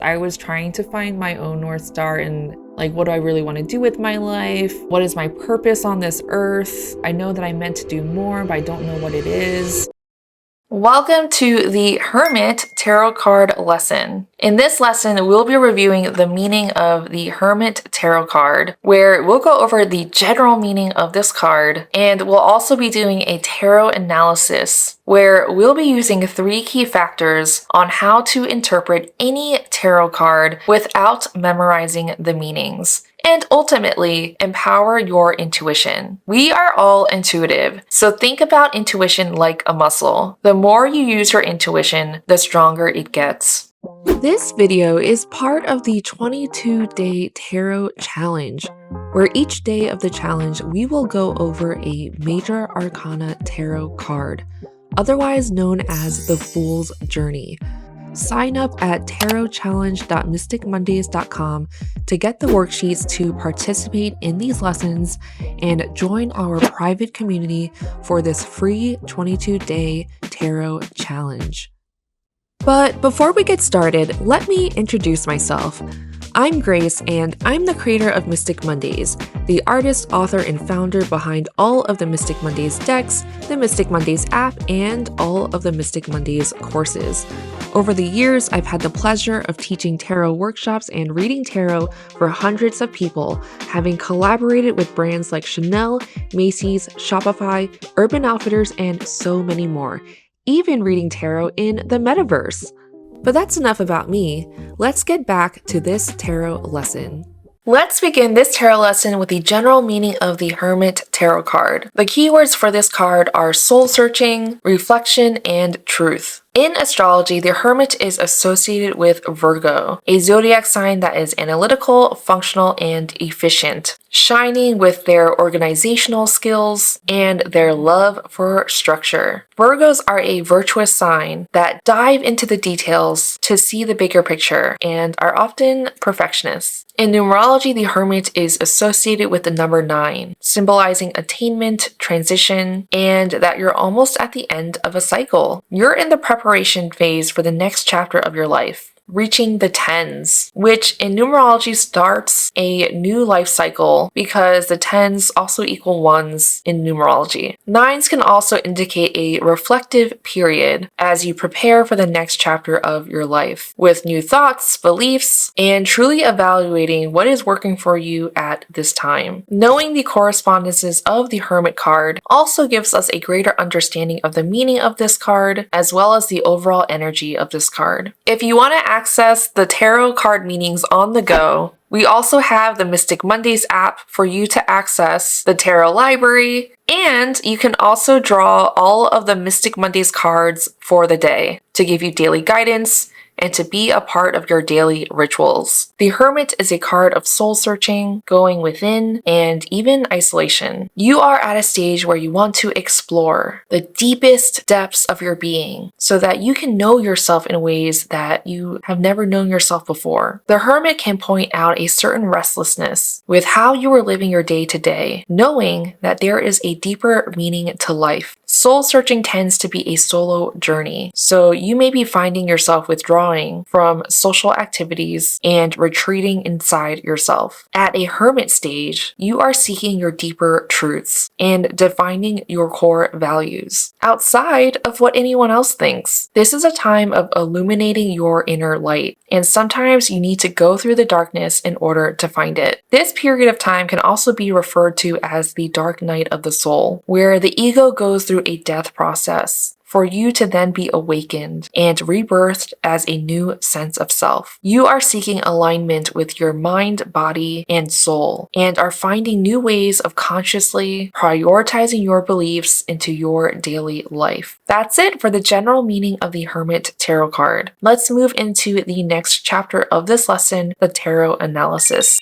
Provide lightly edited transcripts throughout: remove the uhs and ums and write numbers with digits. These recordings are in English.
I was trying to find my own North Star and like, what do I really want to do with my life? What is my purpose on this earth? I know that I'm meant to do more, but I don't know what it is. Welcome to the Hermit Tarot card lesson. In this lesson, we'll be reviewing the meaning of the Hermit Tarot card, where we'll go over the general meaning of this card, and we'll also be doing a tarot analysis, where we'll be using 3 key factors on how to interpret any tarot card without memorizing the meanings, and ultimately empower your intuition. We are all intuitive, so think about intuition like a muscle. The more you use your intuition, the stronger it gets. This video is part of the 22-day tarot challenge, where each day of the challenge we will go over a major arcana tarot card, otherwise known as the Fool's Journey. Sign up at tarotchallenge.mysticmondays.com to get the worksheets to participate in these lessons and join our private community for this free 22-day tarot challenge. But before we get started, let me introduce myself. I'm Grace, and I'm the creator of Mystic Mondays, the artist, author, and founder behind all of the Mystic Mondays decks, the Mystic Mondays app, and all of the Mystic Mondays courses. Over the years, I've had the pleasure of teaching tarot workshops and reading tarot for hundreds of people, having collaborated with brands like Chanel, Macy's, Shopify, Urban Outfitters, and so many more, even reading tarot in the metaverse. But that's enough about me. Let's get back to this tarot lesson. Let's begin this tarot lesson with the general meaning of the Hermit Tarot card. The keywords for this card are soul searching, reflection, and truth. In astrology, the Hermit is associated with Virgo, a zodiac sign that is analytical, functional, and efficient, shining with their organizational skills and their love for structure. Virgos are a virtuous sign that dive into the details to see the bigger picture and are often perfectionists. In numerology, the Hermit is associated with the number 9, symbolizing attainment, transition, and that you're almost at the end of a cycle. You're in the preparation phase for the next chapter of your life, reaching the 10s, which in numerology starts a new life cycle because the 10s also equal 1s in numerology. 9s can also indicate a reflective period as you prepare for the next chapter of your life, with new thoughts, beliefs, and truly evaluating what is working for you at this time. Knowing the correspondences of the Hermit card also gives us a greater understanding of the meaning of this card, as well as the overall energy of this card. If you want to access the tarot card meanings on the go, we also have the Mystic Mondays app for you to access the tarot library, and you can also draw all of the Mystic Mondays cards for the day to give you daily guidance and to be a part of your daily rituals. The Hermit is a card of soul searching, going within, and even isolation. You are at a stage where you want to explore the deepest depths of your being so that you can know yourself in ways that you have never known yourself before. The Hermit can point out a certain restlessness with how you are living your day to day, knowing that there is a deeper meaning to life. Soul searching tends to be a solo journey, so you may be finding yourself withdrawing from social activities and retreating inside yourself. At a hermit stage, you are seeking your deeper truths and defining your core values outside of what anyone else thinks. This is a time of illuminating your inner light, and sometimes you need to go through the darkness in order to find it. This period of time can also be referred to as the dark night of the soul, where the ego goes through a death process, for you to then be awakened and rebirthed as a new sense of self. You are seeking alignment with your mind, body, and soul, and are finding new ways of consciously prioritizing your beliefs into your daily life. That's it for the general meaning of the Hermit Tarot card. Let's move into the next chapter of this lesson, the Tarot Analysis.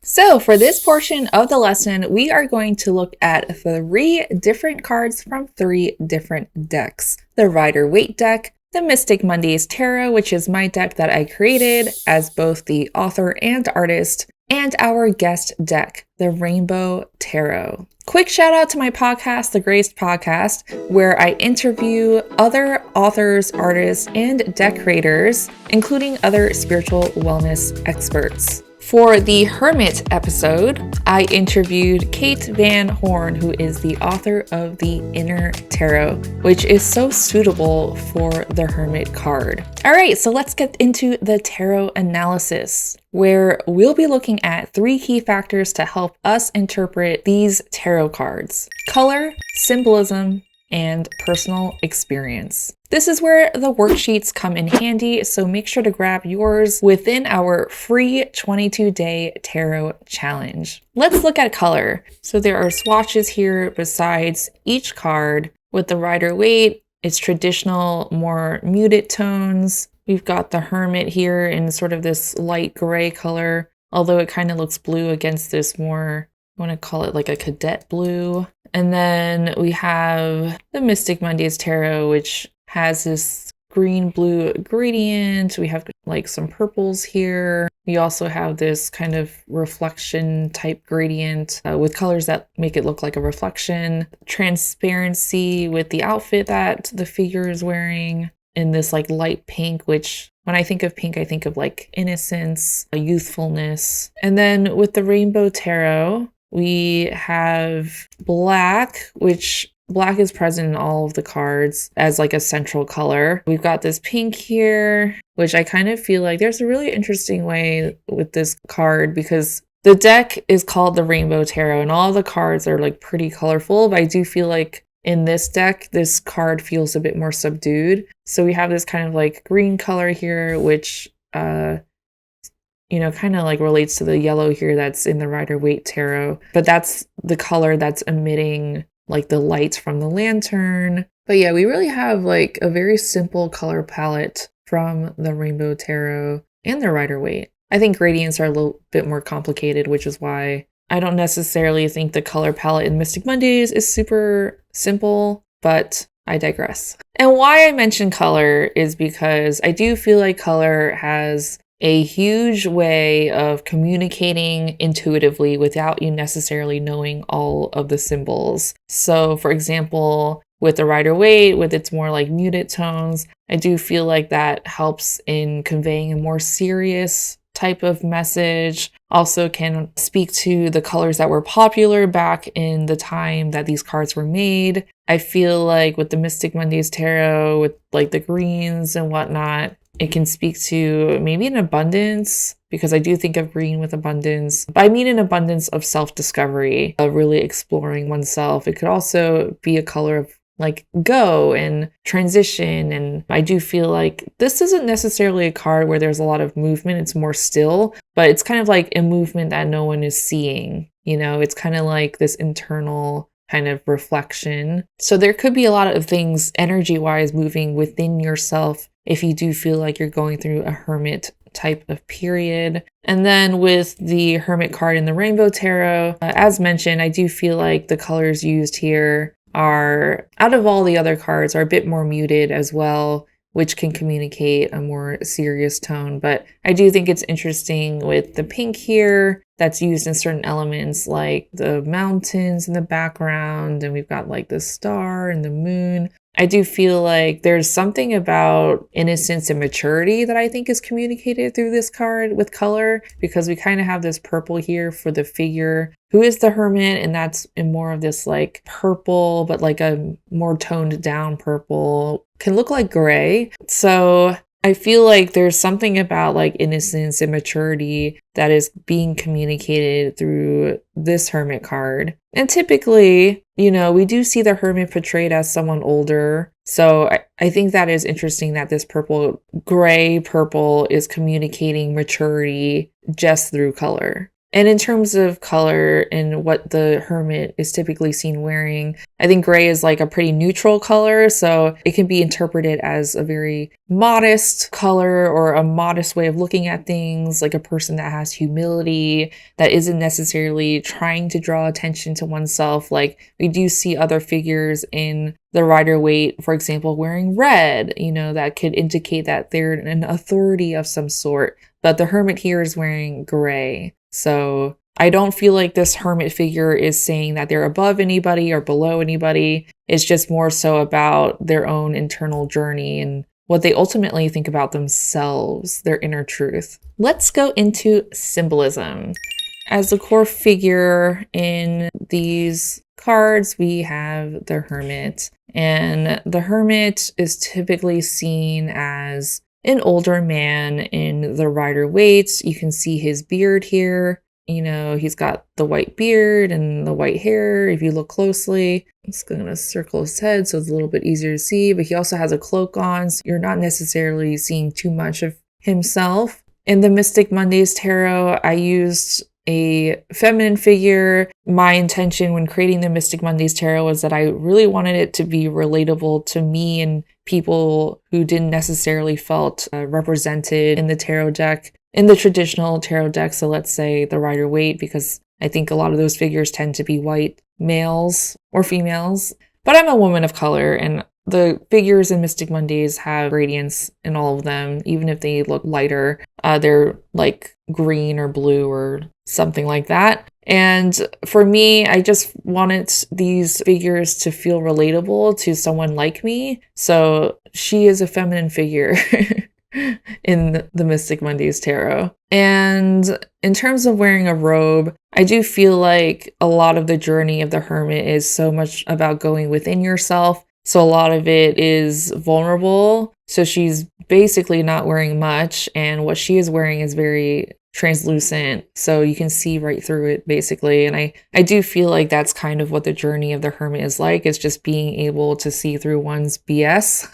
So for this portion of the lesson, we are going to look at 3 different cards from 3 different decks. The Rider Waite deck, the Mystic Mondays Tarot, which is my deck that I created as both the author and artist, and our guest deck, the Rainbow Tarot. Quick shout out to my podcast, The Graced Podcast, where I interview other authors, artists, and decorators, including other spiritual wellness experts. For the Hermit episode, I interviewed Kate Van Horn, who is the author of the Inner Tarot, which is so suitable for the Hermit card. All right, so let's get into the tarot analysis, where we'll be looking at 3 key factors to help us interpret these tarot cards: color, symbolism, and personal experience. This is where the worksheets come in handy, so make sure to grab yours within our free 22-day tarot challenge. Let's look at color. So there are swatches here besides each card. With the Rider Waite, it's traditional, more muted tones. We've got the Hermit here in sort of this light gray color, although it kind of looks blue against this more, I want to call it like a cadet blue. And then we have the Mystic Mondays Tarot, which has this green-blue gradient. We have like some purples here. We also have this kind of reflection type gradient with colors that make it look like a reflection. Transparency with the outfit that the figure is wearing in this like light pink, which when I think of pink, I think of like innocence, youthfulness. And then with the Rainbow Tarot, we have black, which black is present in all of the cards as like a central color. We've got this pink here, which I kind of feel like there's a really interesting way with this card because the deck is called the Rainbow Tarot and all the cards are like pretty colorful, but I do feel like in this deck, this card feels a bit more subdued. So we have this kind of like green color here, which kind of like relates to the yellow here that's in the Rider Waite Tarot, but that's the color that's emitting like the lights from the lantern. But yeah, we really have like a very simple color palette from the Rainbow Tarot and the Rider Waite. I think gradients are a little bit more complicated, which is why I don't necessarily think the color palette in Mystic Mondays is super simple, but I digress. And why I mention color is because I do feel like color has a huge way of communicating intuitively without you necessarily knowing all of the symbols. So for example, with the Rider Waite, with its more like muted tones, I do feel like that helps in conveying a more serious type of message. Also can speak to the colors that were popular back in the time that these cards were made. I feel like with the Mystic Mondays Tarot, with like the greens and whatnot, it can speak to maybe an abundance, because I do think of green with abundance, but I mean an abundance of self-discovery, of really exploring oneself. It could also be a color of like go and transition. And I do feel like this isn't necessarily a card where there's a lot of movement. It's more still, but it's kind of like a movement that no one is seeing. It's kind of like this internal kind of reflection. So there could be a lot of things energy-wise moving within yourself if you do feel like you're going through a hermit type of period. And then with the Hermit card in the Rainbow Tarot, as mentioned, I do feel like the colors used here are, out of all the other cards, are a bit more muted as well, which can communicate a more serious tone. But I do think it's interesting with the pink here that's used in certain elements like the mountains in the background, and we've got like the star and the moon. I do feel like there's something about innocence and maturity that I think is communicated through this card with color, because we kind of have this purple here for the figure who is the hermit, and that's in more of this like purple, but like a more toned down purple, can look like gray. So I feel like there's something about like innocence and maturity that is being communicated through this Hermit card. And typically, we do see the Hermit portrayed as someone older. So I think that is interesting that this gray purple is communicating maturity just through color. And in terms of color and what the hermit is typically seen wearing, I think gray is like a pretty neutral color, so it can be interpreted as a very modest color or a modest way of looking at things, like a person that has humility, that isn't necessarily trying to draw attention to oneself. Like we do see other figures in the Rider Waite, for example, wearing red, that could indicate that they're an authority of some sort. But the hermit here is wearing gray. So I don't feel like this hermit figure is saying that they're above anybody or below anybody. It's just more so about their own internal journey and what they ultimately think about themselves, their inner truth. Let's go into symbolism. As the core figure in these cards, we have the Hermit. And the Hermit is typically seen as an older man in the Rider Waite. You can see his beard here. You know, he's got the white beard and the white hair if you look closely. I'm just going to circle his head so it's a little bit easier to see, but he also has a cloak on, so you're not necessarily seeing too much of himself. In the Mystic Mondays Tarot, I used a feminine figure. My intention when creating the Mystic Mondays Tarot was that I really wanted it to be relatable to me and people who didn't necessarily felt represented in the tarot deck, in the traditional tarot deck. So let's say the Rider Waite, because I think a lot of those figures tend to be white males or females. But I'm a woman of color, and the figures in Mystic Mondays have gradients in all of them, even if they look lighter. They're like green or blue or something like that. And for me, I just wanted these figures to feel relatable to someone like me. So she is a feminine figure in the Mystic Mondays Tarot. And in terms of wearing a robe, I do feel like a lot of the journey of the Hermit is so much about going within yourself. So a lot of it is vulnerable. So she's basically not wearing much, and what she is wearing is very translucent, so you can see right through it basically. And I do feel like that's kind of what the journey of the Hermit is like. It's just being able to see through one's BS,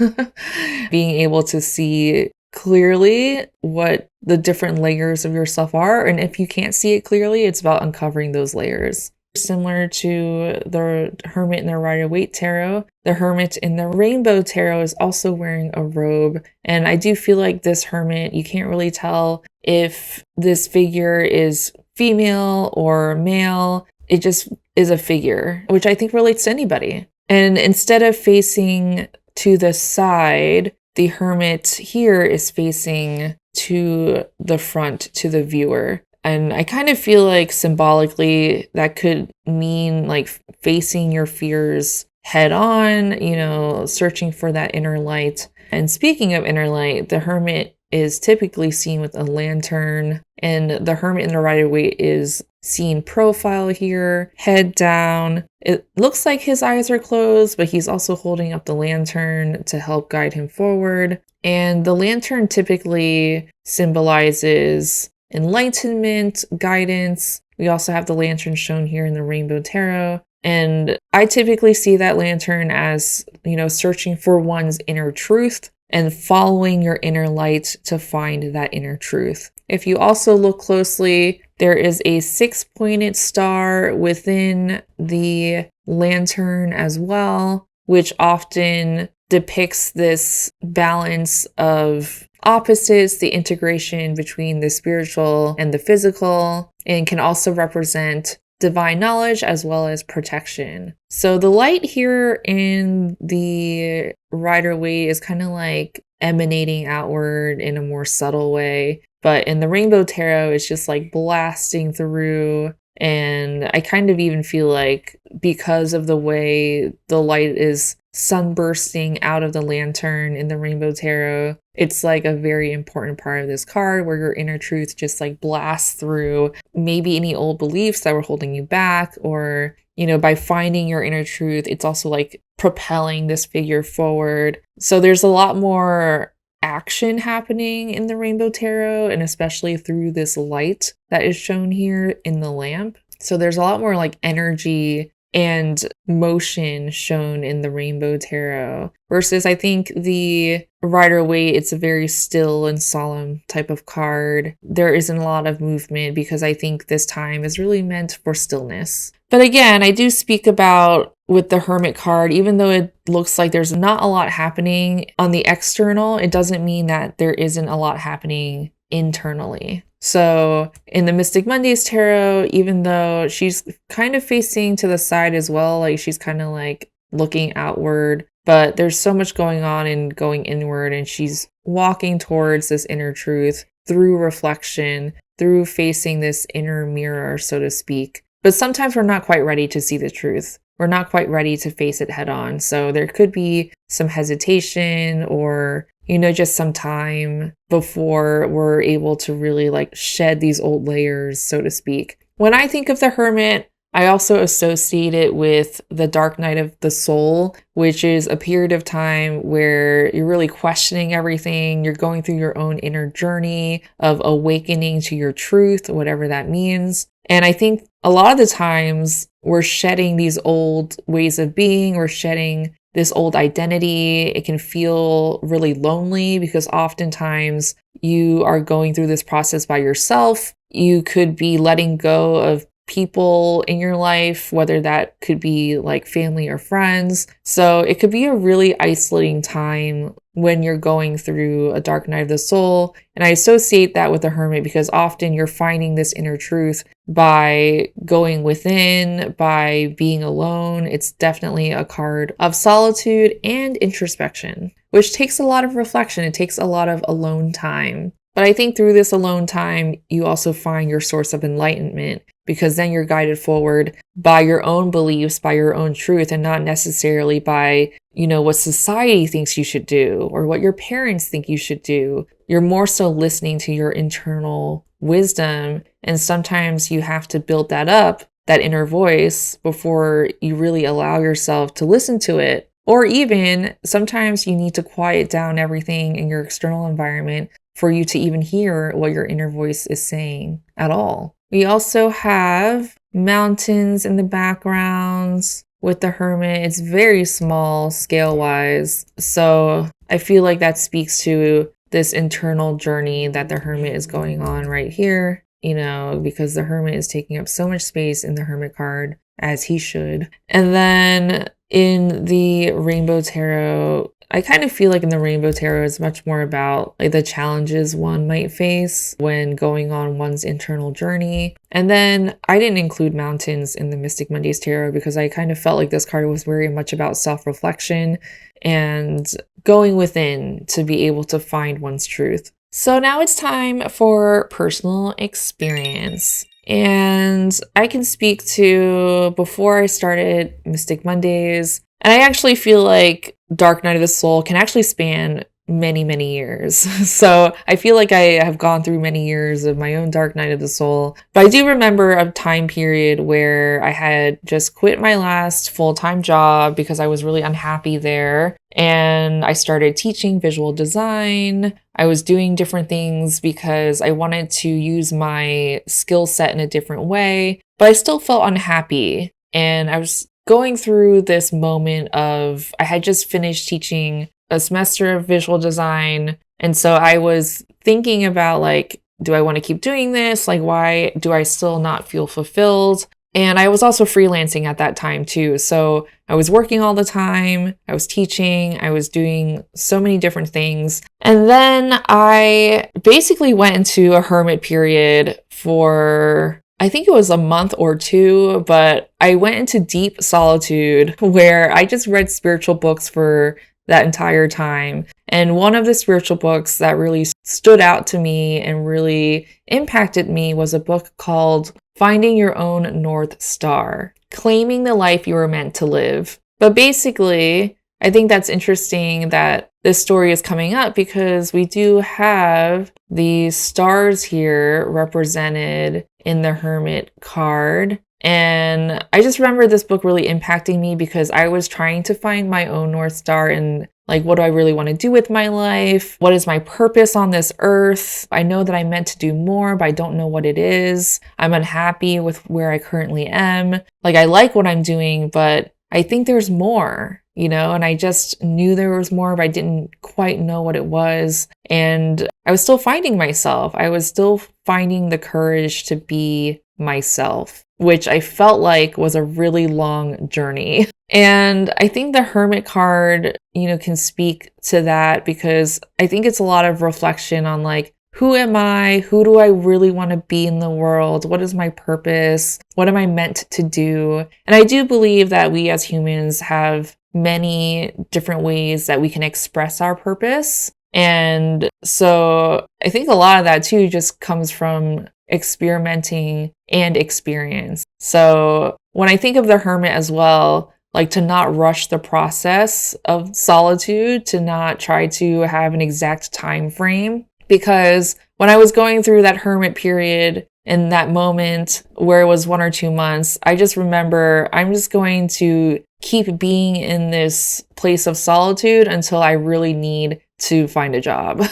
being able to see clearly what the different layers of yourself are. And if you can't see it clearly, it's about uncovering those layers. Similar to the Hermit in the Rider Waite Tarot, the Hermit in the Rainbow Tarot is also wearing a robe. And I do feel like this Hermit, you can't really tell if this figure is female or male. It just is a figure, which I think relates to anybody. And instead of facing to the side, the Hermit here is facing to the front, to the viewer. And I kind of feel like symbolically that could mean like facing your fears head on, you know, searching for that inner light. And speaking of inner light, the Hermit is typically seen with a lantern, and the Hermit in the Rider Waite is seen profile here, head down. It looks like his eyes are closed, but he's also holding up the lantern to help guide him forward. And the lantern typically symbolizes enlightenment, guidance. We also have the lantern shown here in the Rainbow Tarot. And I typically see that lantern as, you know, searching for one's inner truth and following your inner light to find that inner truth. If you also look closely, there is a 6-pointed star within the lantern as well, which often depicts this balance of opposites, the integration between the spiritual and the physical, and can also represent divine knowledge as well as protection. So the light here in the Rider Waite is kind of like emanating outward in a more subtle way. But in the Rainbow Tarot, it's just like blasting through. And I kind of even feel like because of the way the light is sunbursting out of the lantern in the Rainbow Tarot, it's like a very important part of this card where your inner truth just like blasts through maybe any old beliefs that were holding you back, or, you know, by finding your inner truth, it's also like propelling this figure forward. So there's a lot more action happening in the Rainbow Tarot, and especially through this light that is shown here in the lamp. So there's a lot more like energy and motion shown in the Rainbow Tarot versus I think the Rider Waite, it's a very still and solemn type of card. There isn't a lot of movement because I think this time is really meant for stillness. But again, I do speak about with the Hermit card, even though it looks like there's not a lot happening on the external, it doesn't mean that there isn't a lot happening internally. So in the Mystic Mondays Tarot, even though she's kind of facing to the side as well, like she's kind of like looking outward, but there's so much going on and going inward, and she's walking towards this inner truth through reflection. through facing this inner mirror, so to speak. But sometimes we're not quite ready to see the truth. We're not quite ready to face it head on. So there could be some hesitation or, just some time before we're able to really like shed these old layers, so to speak. When I think of the Hermit, I also associate it with the dark night of the soul, which is a period of time where you're really questioning everything. You're going through your own inner journey of awakening to your truth, whatever that means. And I think a lot of the times we're shedding these old ways of being, we're shedding this old identity. It can feel really lonely because oftentimes you are going through this process by yourself. You could be letting go of people in your life, whether that could be like family or friends. So it could be a really isolating time when you're going through a dark night of the soul. And I associate that with the Hermit because often you're finding this inner truth by going within, by being alone. It's definitely a card of solitude and introspection, which takes a lot of reflection. It takes a lot of alone time. But I think through this alone time, you also find your source of enlightenment because then you're guided forward by your own beliefs, by your own truth, and not necessarily by, what society thinks you should do or what your parents think you should do. You're more so listening to your internal wisdom. And sometimes you have to build that up, that inner voice, before you really allow yourself to listen to it. Or even sometimes you need to quiet down everything in your external environment for you to even hear what your inner voice is saying at all. We also have mountains in the backgrounds with the Hermit. It's very small scale-wise. So I feel like that speaks to this internal journey that the Hermit is going on right here, because the Hermit is taking up so much space in the Hermit card, as he should. And then in the Rainbow Tarot, I kind of feel like in the Rainbow Tarot it's much more about like the challenges one might face when going on one's internal journey. And then I didn't include mountains in the Mystic Mondays Tarot because I kind of felt like this card was very much about self-reflection and going within to be able to find one's truth. So now it's time for personal experience. And I can speak to before I started Mystic Mondays. And I actually feel like Dark Night of the Soul can actually span many, many years. So I feel like I have gone through many years of my own Dark Night of the Soul. But I do remember a time period where I had just quit my last full-time job because I was really unhappy there. And I started teaching visual design. I was doing different things because I wanted to use my skill set in a different way, but I still felt unhappy. And I was going through this moment of, I had just finished teaching a semester of visual design. And so I was thinking about like, do I want to keep doing this? Like, why do I still not feel fulfilled? And I was also freelancing at that time too. So I was working all the time. I was teaching. I was doing so many different things. And then I basically went into a hermit period for, I think it was a month or two, but I went into deep solitude where I just read spiritual books for that entire time. And one of the spiritual books that really stood out to me and really impacted me was a book called Finding Your Own North Star, Claiming the Life You Were Meant to Live. But basically, I think that's interesting that this story is coming up because we do have these stars here represented in the Hermit card. And I just remember this book really impacting me because I was trying to find my own North Star and like, what do I really want to do with my life? What is my purpose on this earth? I know that I'm meant to do more, but I don't know what it is. I'm unhappy with where I currently am. Like, I like what I'm doing, but I think there's more, and I just knew there was more, but I didn't quite know what it was. And I was still finding myself. I was still finding the courage to be myself, which I felt like was a really long journey. And I think the Hermit card, can speak to that because I think it's a lot of reflection on like, who am I? Who do I really want to be in the world? What is my purpose? What am I meant to do? And I do believe that we as humans have many different ways that we can express our purpose. And so I think a lot of that too just comes from experimenting and experience. So when I think of the hermit as well, like to not rush the process of solitude, to not try to have an exact time frame. Because when I was going through that hermit period, in that moment where it was 1 or 2 months, I just remember I'm just going to keep being in this place of solitude until I really need to find a job.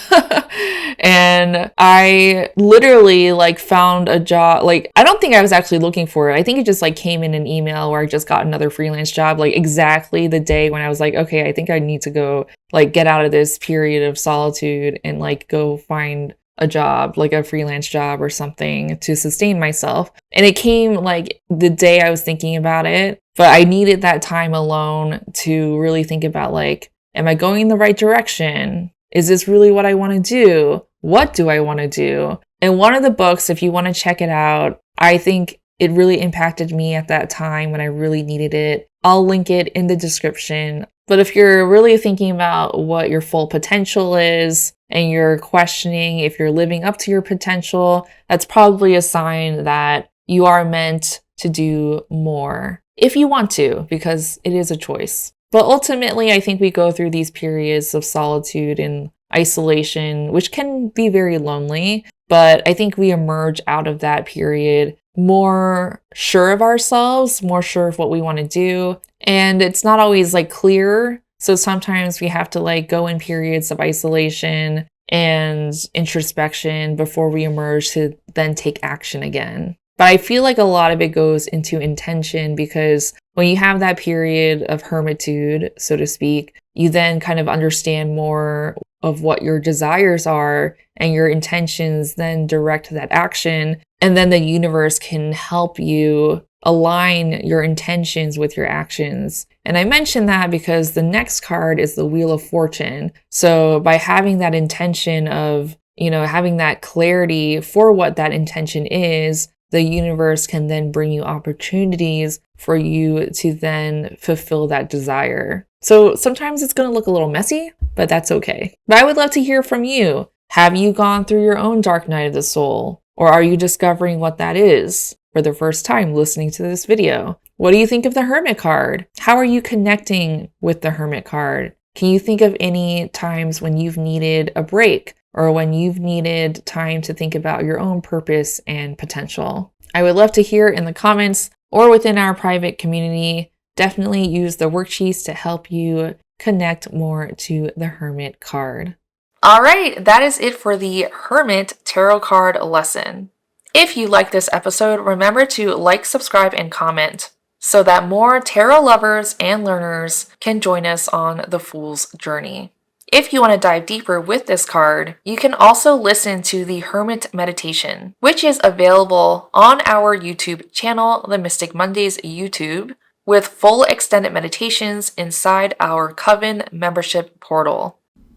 And I literally like found a job. Like, I don't think I was actually looking for it. I think it just like came in an email where I just got another freelance job, like exactly the day when I was like, okay, I think I need to go like get out of this period of solitude and like go find a job, like a freelance job or something to sustain myself. And it came like the day I was thinking about it, but I needed that time alone to really think about like, am I going in the right direction? Is this really what I want to do? What do I want to do? And one of the books, if you want to check it out, I think it really impacted me at that time when I really needed it. I'll link it in the description. But if you're really thinking about what your full potential is and you're questioning if you're living up to your potential, that's probably a sign that you are meant to do more if you want to, because it is a choice. But ultimately, I think we go through these periods of solitude and isolation, which can be very lonely. But I think we emerge out of that period more sure of ourselves, more sure of what we want to do. And it's not always like clear. So sometimes we have to like go in periods of isolation and introspection before we emerge to then take action again. But I feel like a lot of it goes into intention, because when you have that period of hermitude, so to speak, you then kind of understand more of what your desires are, and your intentions then direct that action. And then the universe can help you align your intentions with your actions. And I mention that because the next card is the Wheel of Fortune. So by having that intention of, having that clarity for what that intention is, the universe can then bring you opportunities for you to then fulfill that desire. So sometimes it's going to look a little messy, but that's okay. But I would love to hear from you. Have you gone through your own dark night of the soul? Or are you discovering what that is for the first time listening to this video? What do you think of the Hermit card? How are you connecting with the Hermit card? Can you think of any times when you've needed a break, or when you've needed time to think about your own purpose and potential? I would love to hear in the comments or within our private community. Definitely use the worksheets to help you connect more to the Hermit card. All right, that is it for the Hermit Tarot card lesson. If you like this episode, remember to like, subscribe, and comment so that more tarot lovers and learners can join us on the Fool's Journey. If you want to dive deeper with this card, you can also listen to the Hermit Meditation, which is available on our YouTube channel, The Mystic Mondays YouTube, with full extended meditations inside our Coven membership portal.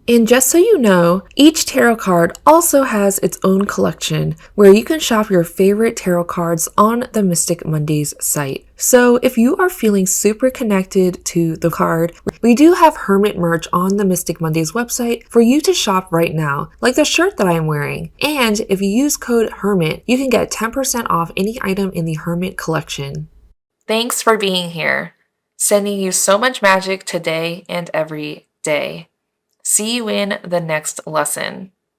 And just so you know, each tarot card also has its own collection where you can shop your favorite tarot cards on the Mystic Mondays site. So if you are feeling super connected to the card, we do have Hermit merch on the Mystic Mondays website for you to shop right now, like the shirt that I am wearing. And if you use code HERMIT, you can get 10% off any item in the Hermit collection. Thanks for being here. Sending you so much magic today and every day. See you in the next lesson.